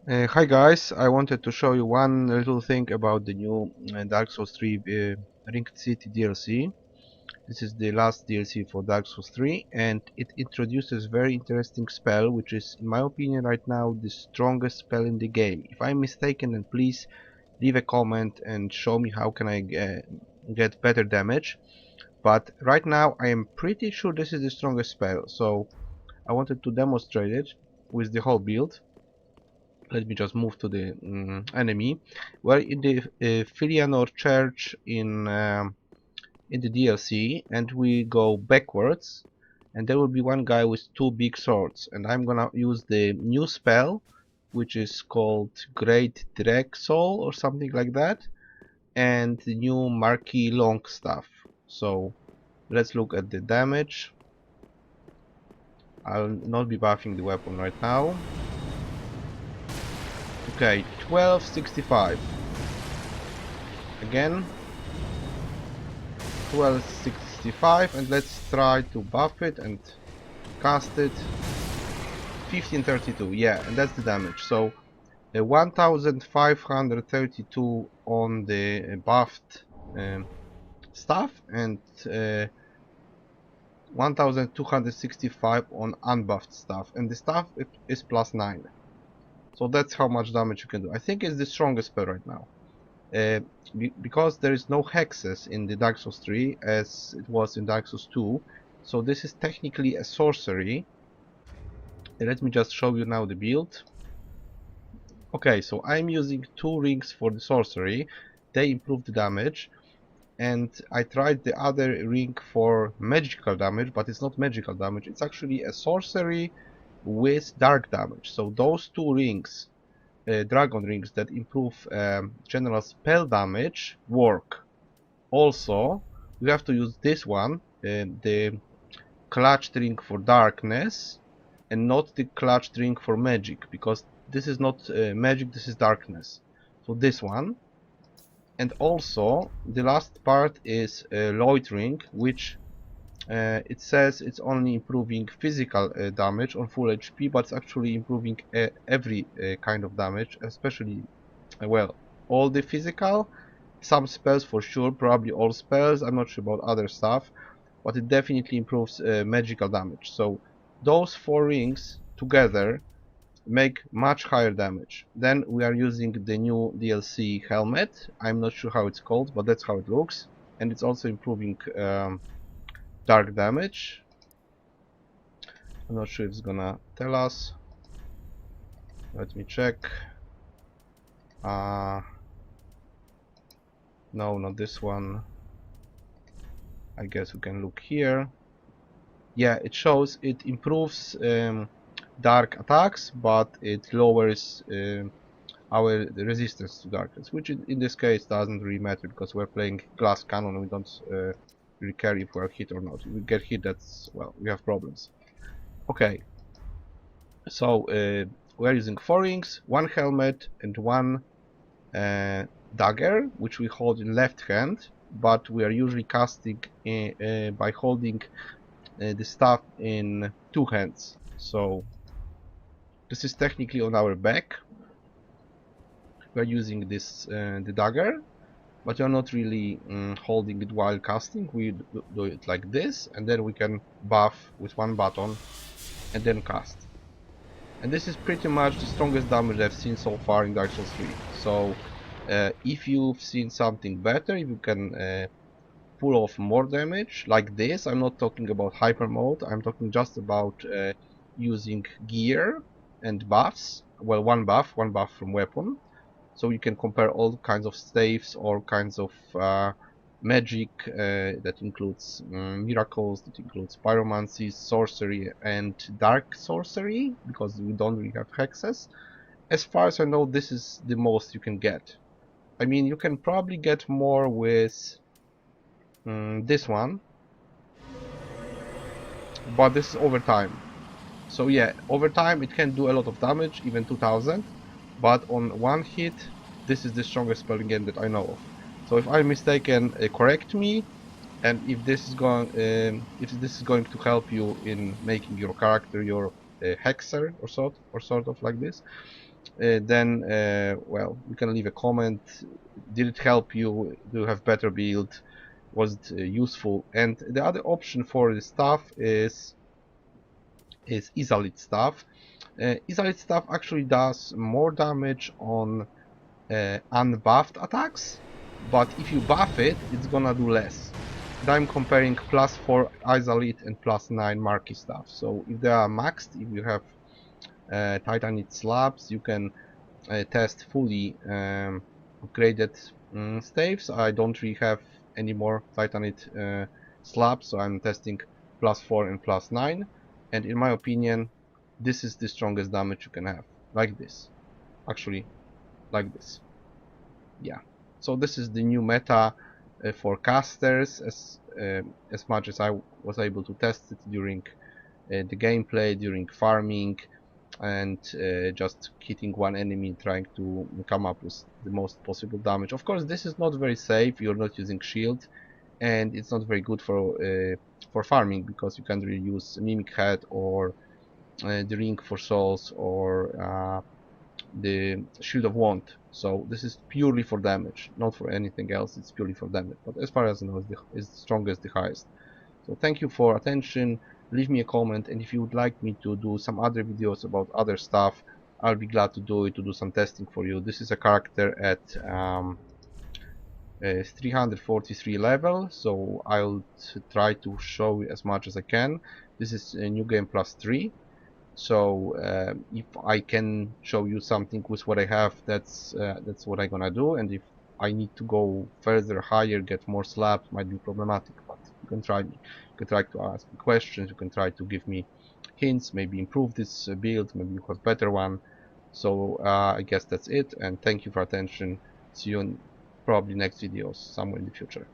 Hi guys, I wanted to show you one little thing about the new Dark Souls 3 Ringed City DLC. This is the last DLC for Dark Souls 3 and it introduces very interesting spell which is in my opinion right now the strongest spell in the game. If I'm mistaken, then please leave a comment and show me how can I get better damage. But right now I am pretty sure this is the strongest spell, so I wanted to demonstrate it with the whole build. Let me just move to the enemy. We're in the Filianor Church in the DLC, and we go backwards, and there will be one guy with two big swords, and I'm gonna use the new spell, which is called Great Dregs or something like that, and the new Murky long staff. So let's look at the damage. I'll not be buffing the weapon right now. Okay, 1265. Again, 1265, and let's try to buff it and cast it. 1532, yeah, and that's the damage. So 1532 on the buffed stuff and 1265 on unbuffed stuff, and the stuff is +9. So that's how much damage you can do. I think it's the strongest spell right now. Because there is no hexes in the Dark Souls 3 as it was in Dark Souls 2, so this is technically a sorcery. Let me just show you now the build. Okay, so I'm using 2 rings for the sorcery. They improve the damage, and I tried the other ring for magical damage, but it's not magical damage, it's actually a sorcery with dark damage. So those 2 rings, dragon rings that improve general spell damage, work. Also, we have to use this one, the clutched ring for darkness, and not the clutched ring for magic, because this is not magic, this is darkness. So this one. And also, the last part is loitering, which it says it's only improving physical damage on full HP, but it's actually improving every kind of damage, especially, well, all the physical, some spells for sure, probably all spells, I'm not sure about other stuff, but it definitely improves magical damage. So those 4 rings together make much higher damage. Then we are using the new DLC helmet. I'm not sure how it's called, but that's how it looks, and it's also improving dark damage. I'm not sure if it's gonna tell us. Let me check. No, not this one. I guess we can look here. Yeah, it shows it improves dark attacks, but it lowers our resistance to darkness, which in this case doesn't really matter because we're playing glass cannon and we don't really care if we're hit or not. If we get hit, that's, well, we have problems. Okay, so we're using 4 rings, 1 helmet, and 1 dagger, which we hold in left hand, but we are usually casting by holding the staff in 2 hands. So this is technically on our back. We're using this the dagger, but you're not really holding it while casting. We do it like this, and then we can buff with 1 button and then cast. And this is pretty much the strongest damage I've seen so far in Dark Souls 3. So if you've seen something better, if you can pull off more damage like this, I'm not talking about hyper mode, I'm talking just about using gear and buffs. Well, one buff from weapon, so you can compare all kinds of staves, all kinds of magic that includes miracles, that includes pyromancy, sorcery, and dark sorcery, because we don't really have hexes. As far as I know, this is the most you can get. I mean, you can probably get more with this one, but this is over time. So yeah, over time it can do a lot of damage, even 2000, but on one hit, this is the strongest spell in game that I know of. So if I'm mistaken, correct me, and if this is going to help you in making your character, your hexer or sort of like this, then well, you can leave a comment. Did it help you? Do you have better build? Was it useful? And the other option for the stuff is Isolate stuff. Isolate stuff actually does more damage on unbuffed attacks, but if you buff it, it's gonna do less. And I'm comparing +4 Isolate and +9 Murky stuff. So if they are maxed, if you have Titanite slabs, you can test fully upgraded staves. I don't really have any more Titanite slabs, so I'm testing +4 and +9. And in my opinion, this is the strongest damage you can have. Like this. Actually, like this. Yeah. So this is the new meta for casters, as much as I was able to test it during the gameplay, during farming, and just hitting one enemy, trying to come up with the most possible damage. Of course, this is not very safe. You're not using shield, and it's not very good for farming, because you can't really use Mimic Head or the Ring for Souls or the Shield of Want. So this is purely for damage, not for anything else. It's purely for damage. But as far as I know, it's the strongest, the highest. So thank you for attention. Leave me a comment, and if you would like me to do some other videos about other stuff, I'll be glad to do it, to do some testing for you. This is a character at 343 level, so I'll try to show you as much as I can. This is a new game +3. So if I can show you something with what I have, that's what I'm gonna do. And if I need to go further, higher, get more slabs, might be problematic. But you can try me. You can try to ask me questions. You can try to give me hints. Maybe improve this build. Maybe you have better one. So I guess that's it. And thank you for attention. See you in probably next videos somewhere in the future.